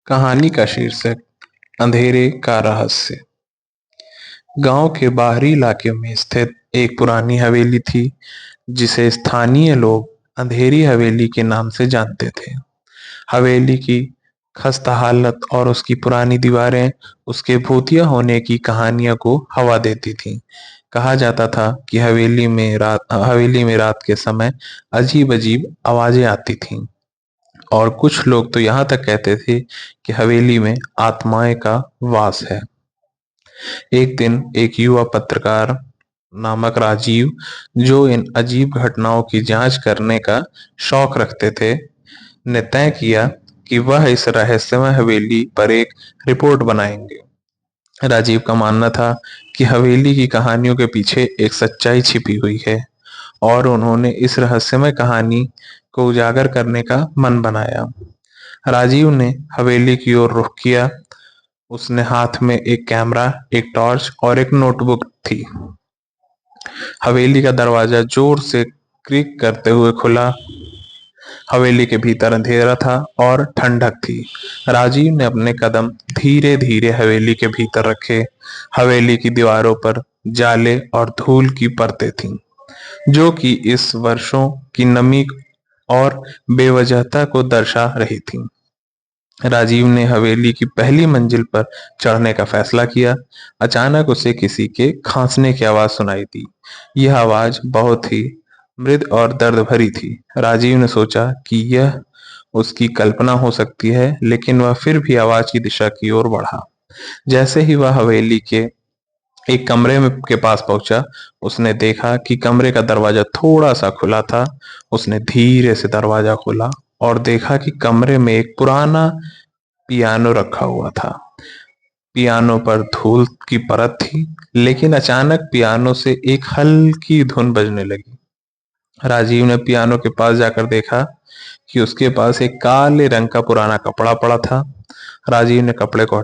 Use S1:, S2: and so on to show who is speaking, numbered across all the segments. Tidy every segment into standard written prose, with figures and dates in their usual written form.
S1: कहानी का शीर्षक अंधेरे का रहस्य। गांव के बाहरी इलाके में स्थित एक पुरानी हवेली थी, जिसे स्थानीय लोग अंधेरी हवेली के नाम से जानते थे। हवेली की खस्ता हालत और उसकी पुरानी दीवारें उसके भूतिया होने की कहानियों को हवा देती थीं। कहा जाता था कि हवेली में रात के समय अजीब-अजीब आवाजें आती थीं। और कुछ लोग तो यहाँ तक कहते थे कि हवेली में आत्माएं का वास है। एक दिन एक युवा पत्रकार नामक राजीव, जो इन अजीब घटनाओं की जांच करने का शौक रखते थे, ने तय किया कि वह इस रहस्यमय हवेली पर एक रिपोर्ट बनाएंगे। राजीव का मानना था कि हवेली की कहानियों के पीछे एक सच्चाई छिपी हुई है, और उन्होंने इस रहस्यमय कहानी को उजागर करने का मन बनाया। राजीव ने हवेली की ओर रुख किया। उसने हाथ में एक कैमरा, एक टॉर्च और एक नोटबुक थी। हवेली का दरवाजा जोर से क्रिक करते हुए खुला। हवेली के भीतर अंधेरा था और ठंडक थी। राजीव ने अपने कदम धीरे धीरे हवेली के भीतर रखे। हवेली की दीवारों पर जाले और धूल की परतें थीं, जो कि इस वर्षों की नमी और बेवजहता को दर्शा रही थीं। राजीव ने हवेली की पहली मंजिल पर चढ़ने का फैसला किया। अचानक उसे किसी के खांसने की आवाज सुनाई दी। यह आवाज बहुत ही मृदु और दर्द भरी थी। राजीव ने सोचा कि यह उसकी कल्पना हो सकती है, लेकिन वह फिर भी आवाज की दिशा की ओर बढ़ा। जैसे ही वह हवेली के एक कमरे में के पास पहुंचा, उसने देखा कि कमरे का दरवाजा थोड़ा सा खुला था। उसने धीरे से दरवाजा खोला और देखा कि कमरे में एक पुराना पियानो रखा हुआ था। पियानो पर धूल की परत थी, लेकिन अचानक पियानो से एक हल्की धुन बजने लगी। राजीव ने पियानो के पास जाकर देखा कि उसके पास एक काले रंग का पुराना कपड़ा पड़ा था। राजीव ने कपड़े को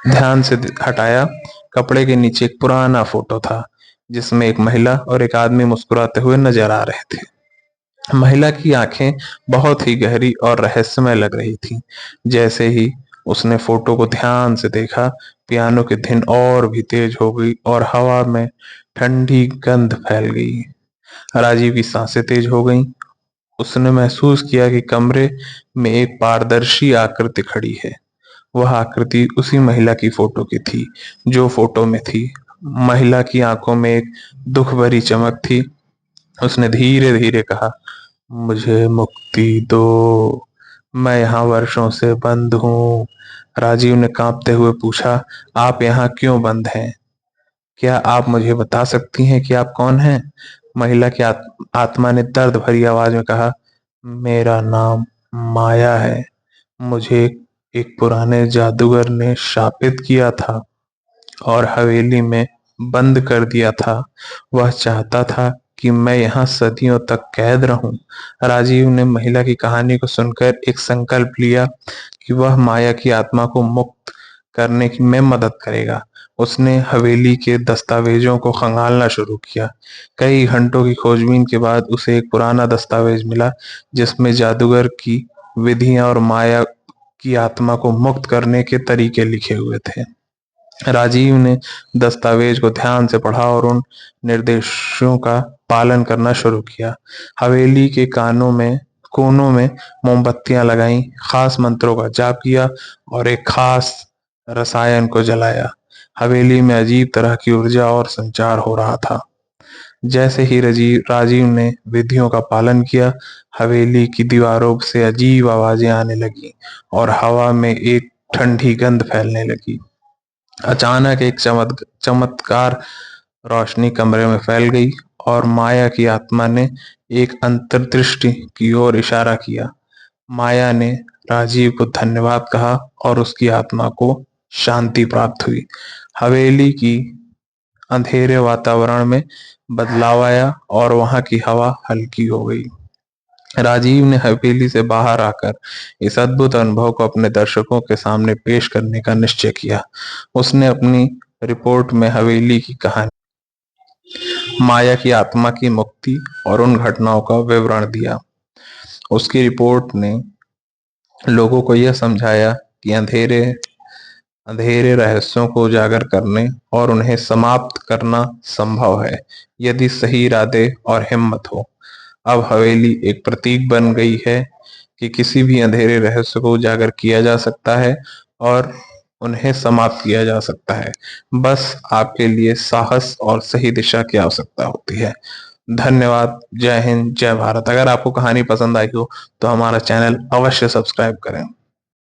S1: ध्यान से हटाया। कपड़े के नीचे एक पुराना फोटो था, जिसमें एक महिला और एक आदमी मुस्कुराते हुए नजर आ रहे थे। महिला की आंखें बहुत ही गहरी और रहस्यमय लग रही थीं। जैसे ही उसने फोटो को ध्यान से देखा, पियानो की धुन और भी तेज हो गई और हवा में ठंडी गंध फैल गई। राजीव की सांसें तेज हो गईं। उसने महसूस किया कि कमरे में एक पारदर्शी आकृति खड़ी है। वह आकृति उसी महिला की फोटो की थी, जो फोटो में थी। महिला की आंखों में एक दुख भरी चमक थी। उसने धीरे धीरे कहा, मुझे मुक्ति दो, मैं यहाँ वर्षों से बंद हूँ। राजीव ने कांपते हुए पूछा, आप यहाँ क्यों बंद हैं? क्या आप मुझे बता सकती हैं कि आप कौन हैं? महिला की आत्मा ने दर्द भरी आवाज में कहा, मेरा नाम माया है। मुझे एक पुराने जादूगर ने शापित किया था और हवेली में बंद कर दिया था। वह चाहता था कि मैं यहाँ सदियों तक कैद रहूं। राजीव ने महिला की कहानी को सुनकर एक संकल्प लिया कि वह माया की आत्मा को मुक्त करने की में मदद करेगा। उसने हवेली के दस्तावेजों को खंगालना शुरू किया। कई घंटों की खोजबीन के बाद उसे एक पुराना दस्तावेज मिला, जिसमें जादूगर की विधियां और माया की आत्मा को मुक्त करने के तरीके लिखे हुए थे। राजीव ने दस्तावेज को ध्यान से पढ़ा और उन निर्देशों का पालन करना शुरू किया। हवेली के कोनों में मोमबत्तियां लगाईं, खास मंत्रों का जाप किया और एक खास रसायन को जलाया। हवेली में अजीब तरह की ऊर्जा और संचार हो रहा था। जैसे ही राजीव ने विधियों का पालन किया, हवेली की दीवारों से अजीब आवाजें आने लगी और हवा में एक ठंडी गंध फैलने लगी। अचानक एक चमत्कार रोशनी कमरे में फैल गई और माया की आत्मा ने एक अंतर्दृष्टि की ओर इशारा किया। माया ने राजीव को धन्यवाद कहा और उसकी आत्मा को शांति प्राप्त हुई। हवेली की अंधेरे वातावरण में बदलाव आया और वहां की हवा हल्की हो गई। राजीव ने हवेली से बाहर आकर इस अद्भुत अनुभव को अपने दर्शकों के सामने पेश करने का निश्चय किया। उसने अपनी रिपोर्ट में हवेली की कहानी, माया की आत्मा की मुक्ति और उन घटनाओं का विवरण दिया। उसकी रिपोर्ट ने लोगों को यह समझाया कि अंधेरे अंधेरे रहस्यों को उजागर करने और उन्हें समाप्त करना संभव है, यदि सही इरादे और हिम्मत हो। अब हवेली एक प्रतीक बन गई है कि किसी भी अंधेरे रहस्य को उजागर किया जा सकता है और उन्हें समाप्त किया जा सकता है। बस आपके लिए साहस और सही दिशा की आवश्यकता होती है। धन्यवाद। जय हिंद, जय भारत। अगर आपको कहानी पसंद आई हो तो हमारा चैनल अवश्य सब्सक्राइब करें।